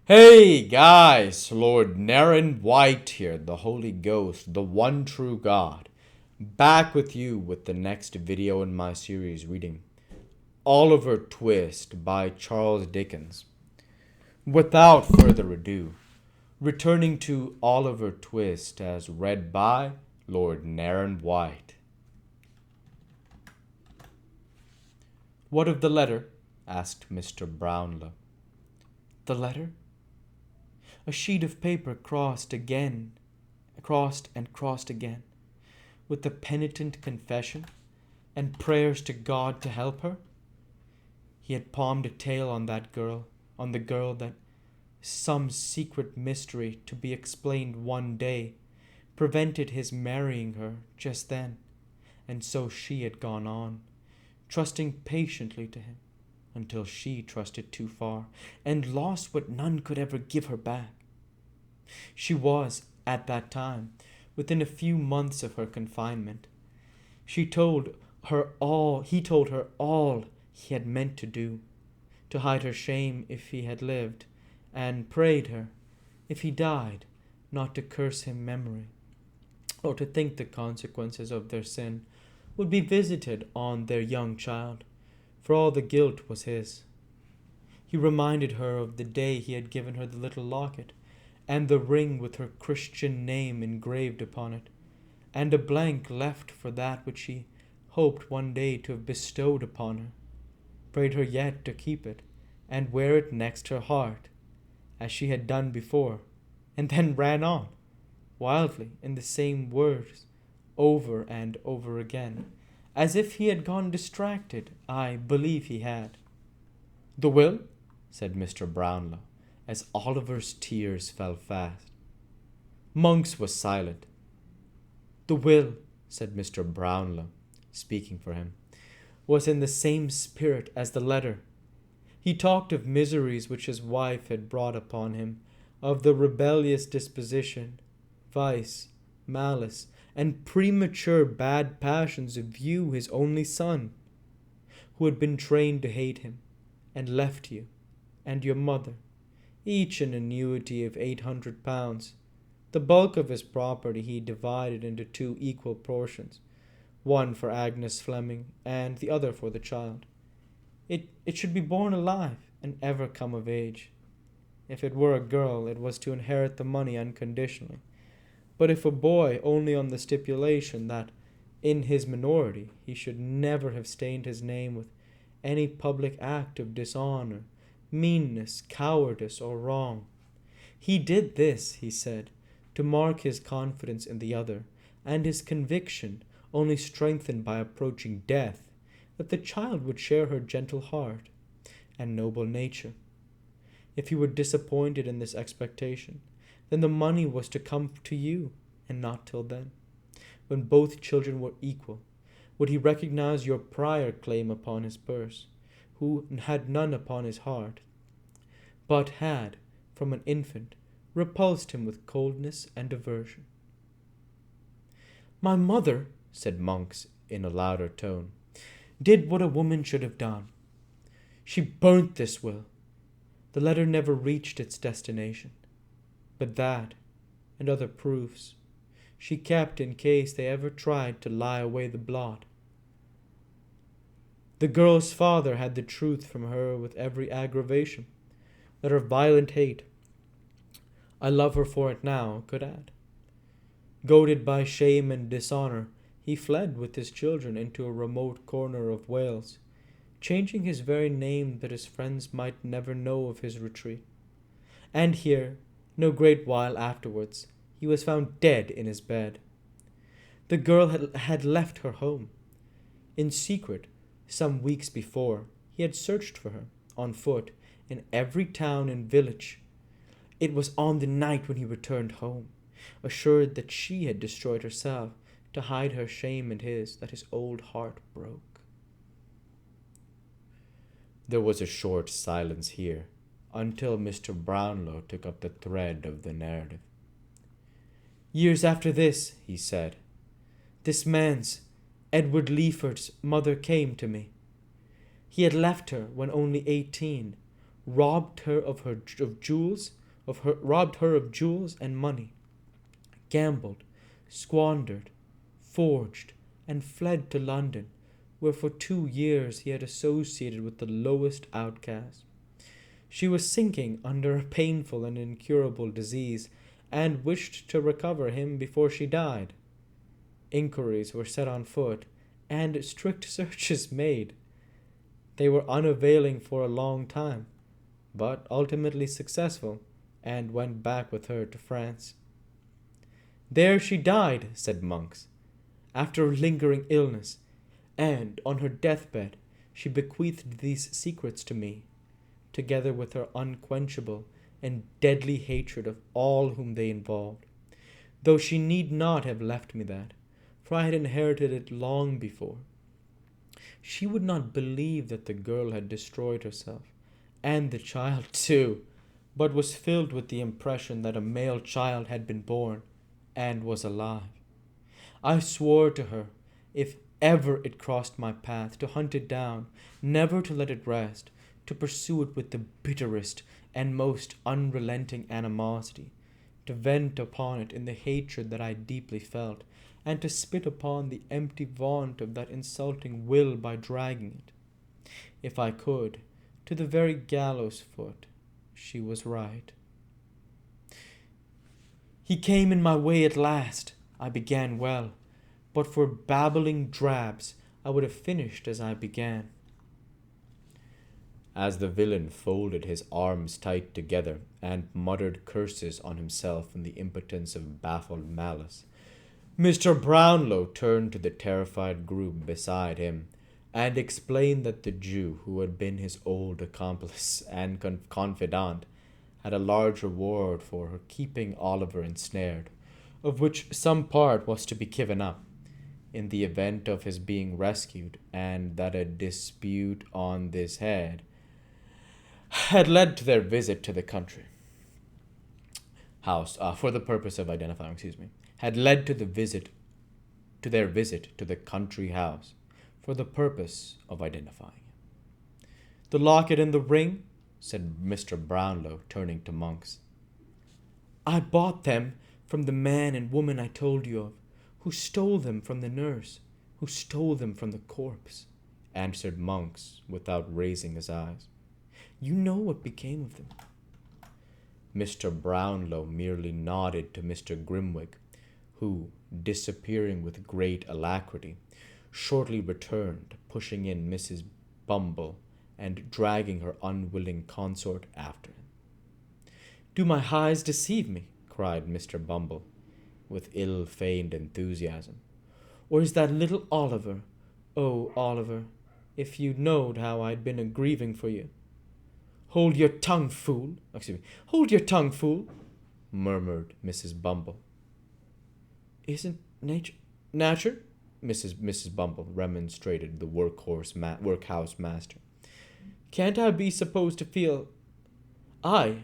Hey guys, Lord Naren White here, the Holy Ghost, the one true God, back with you with the next video in my series reading Oliver Twist by Charles Dickens. Without further ado, returning to Oliver Twist as read by Lord Naren White. What of the letter? Asked Mr. Brownlow. The letter? A sheet of paper crossed and crossed again, with the penitent confession and prayers to God to help her. He had palmed a tale on the girl that some secret mystery to be explained one day prevented his marrying her just then, and so she had gone on, trusting patiently to him, until she trusted too far, and lost what none could ever give her back. She was, at that time, within a few months of her confinement. He told her all he had meant to do, to hide her shame if he had lived, and prayed her, if he died, not to curse him memory, or to think the consequences of their sin would be visited on their young child, for all the guilt was his. He reminded her of the day he had given her the little locket, and the ring with her Christian name engraved upon it, and a blank left for that which he hoped one day to have bestowed upon her, prayed her yet to keep it, and wear it next her heart, as she had done before, and then ran on, wildly, in the same words, over and over again, as if he had gone distracted. I believe he had. The will? Said Mr. Brownlow, as Oliver's tears fell fast. Monks was silent. The will, said Mr. Brownlow, speaking for him, was in the same spirit as the letter. He talked of miseries which his wife had brought upon him, of the rebellious disposition, vice, malice, and premature bad passions of you, his only son, who had been trained to hate him, and left you, and your mother, each an annuity of £800. The bulk of his property he divided into 2 equal portions, one for Agnes Fleming and the other for the child. It should be born alive and ever come of age. If it were a girl, it was to inherit the money unconditionally, but if a boy, only on the stipulation that, in his minority, he should never have stained his name with any public act of dishonor, meanness, cowardice, or wrong. He did this, he said, to mark his confidence in the other, and his conviction, only strengthened by approaching death, that the child would share her gentle heart and noble nature. If he were disappointed in this expectation, then the money was to come to you, and not till then. When both children were equal, would he recognize your prior claim upon his purse, who had none upon his heart, but had, from an infant, repulsed him with coldness and aversion. My mother, said Monks in a louder tone, did what a woman should have done. She burnt this will. The letter never reached its destination, but that, and other proofs, she kept in case they ever tried to lie away the blot. The girl's father had the truth from her with every aggravation that her violent hate, I love her for it now, could add. Goaded by shame and dishonor, he fled with his children into a remote corner of Wales, changing his very name that his friends might never know of his retreat. And here, no great while afterwards, he was found dead in his bed. The girl had left her home. In secret, some weeks before, he had searched for her, on foot, in every town and village. It was on the night when he returned home, assured that she had destroyed herself to hide her shame and his, that his old heart broke. There was a short silence here, until Mr. Brownlow took up the thread of the narrative. Years after this, he said, this man's, Edward Leeford's, mother came to me. He had left her when only 18, robbed her of jewels, robbed her of jewels and money, gambled, squandered, forged, and fled to London, where for 2 years he had associated with the lowest outcasts. She was sinking under a painful and incurable disease, and wished to recover him before she died. Inquiries were set on foot, and strict searches made. They were unavailing for a long time, but ultimately successful, and went back with her to France. There she died, said Monks, after a lingering illness, and on her deathbed she bequeathed these secrets to me, together with her unquenchable and deadly hatred of all whom they involved, though she need not have left me that, for I had inherited it long before. She would not believe that the girl had destroyed herself, and the child too, but was filled with the impression that a male child had been born, and was alive. I swore to her, if ever it crossed my path, to hunt it down, never to let it rest, to pursue it with the bitterest and most unrelenting animosity, to vent upon it in the hatred that I deeply felt, and to spit upon the empty vaunt of that insulting will by dragging it, if I could, to the very gallows foot. She was right. He came in my way at last. I began well, but for babbling drabs I would have finished as I began. As the villain folded his arms tight together and muttered curses on himself in the impotence of baffled malice, Mr. Brownlow turned to the terrified group beside him and explained that the Jew, who had been his old accomplice and confidant, had a large reward for her keeping Oliver ensnared, of which some part was to be given up, in the event of his being rescued, and that a dispute on this head had led to their visit to the country house, for the purpose of identifying, had led to their visit to the country house, for the purpose of identifying him. The locket and the ring, said Mr. Brownlow, turning to Monks. I bought them from the man and woman I told you of, who stole them from the nurse, who stole them from the corpse, answered Monks, without raising his eyes. You know what became of them. Mr. Brownlow merely nodded to Mr. Grimwig, who, disappearing with great alacrity, shortly returned, pushing in Mrs. Bumble and dragging her unwilling consort after him. Do my eyes deceive me? Cried Mr. Bumble, with ill-feigned enthusiasm. Or is that little Oliver? Oh, Oliver, if you knowed how I'd been a-grieving for you. Hold your tongue, fool. Hold your tongue, fool, murmured Mrs. Bumble. Isn't nature? Mrs. Bumble remonstrated the workhouse master. Can't I be supposed to feel, I,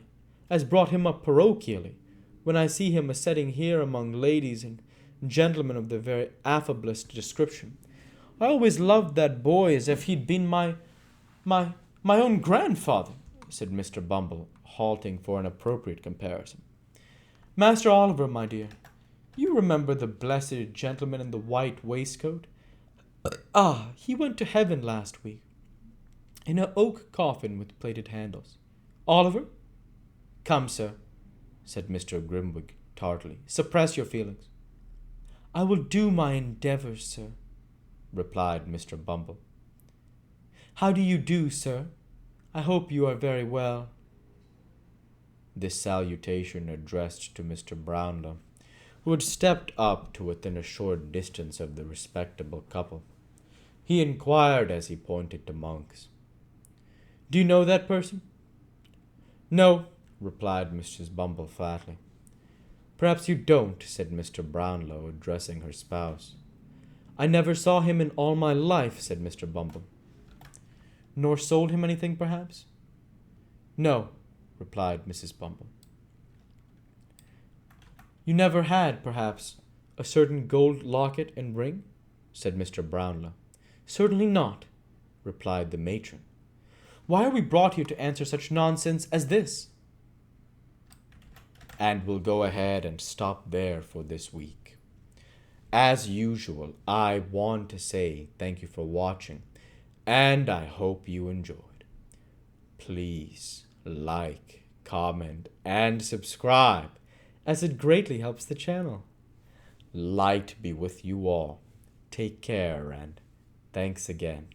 as brought him up parochially, when I see him a-setting here among ladies and gentlemen of the very affablest description? I always loved that boy as if he'd been my own grandfather, said Mr. Bumble, halting for an appropriate comparison. Master Oliver, my dear, you remember the blessed gentleman in the white waistcoat? He went to heaven last week, in an oak coffin with plated handles. Oliver? Come, sir, said Mr. Grimwig tartly, suppress your feelings. I will do my endeavours, sir, replied Mr. Bumble. How do you do, sir? I hope you are very well. This salutation addressed to Mr. Brownlow, who had stepped up to within a short distance of the respectable couple. He inquired as he pointed to Monks. Do you know that person? No, replied Mrs. Bumble flatly. Perhaps you don't, said Mr. Brownlow, addressing her spouse. I never saw him in all my life, said Mr. Bumble. Nor sold him anything, perhaps? No, replied Mrs. Bumble. You never had, perhaps, a certain gold locket and ring? Said Mr. Brownlow. Certainly not, replied the matron. Why are we brought here to answer such nonsense as this? And we'll go ahead and stop there for this week. As usual, I want to say thank you for watching, and I hope you enjoyed. Please like, comment, and subscribe, as it greatly helps the channel. Light be with you all. Take care, and thanks again.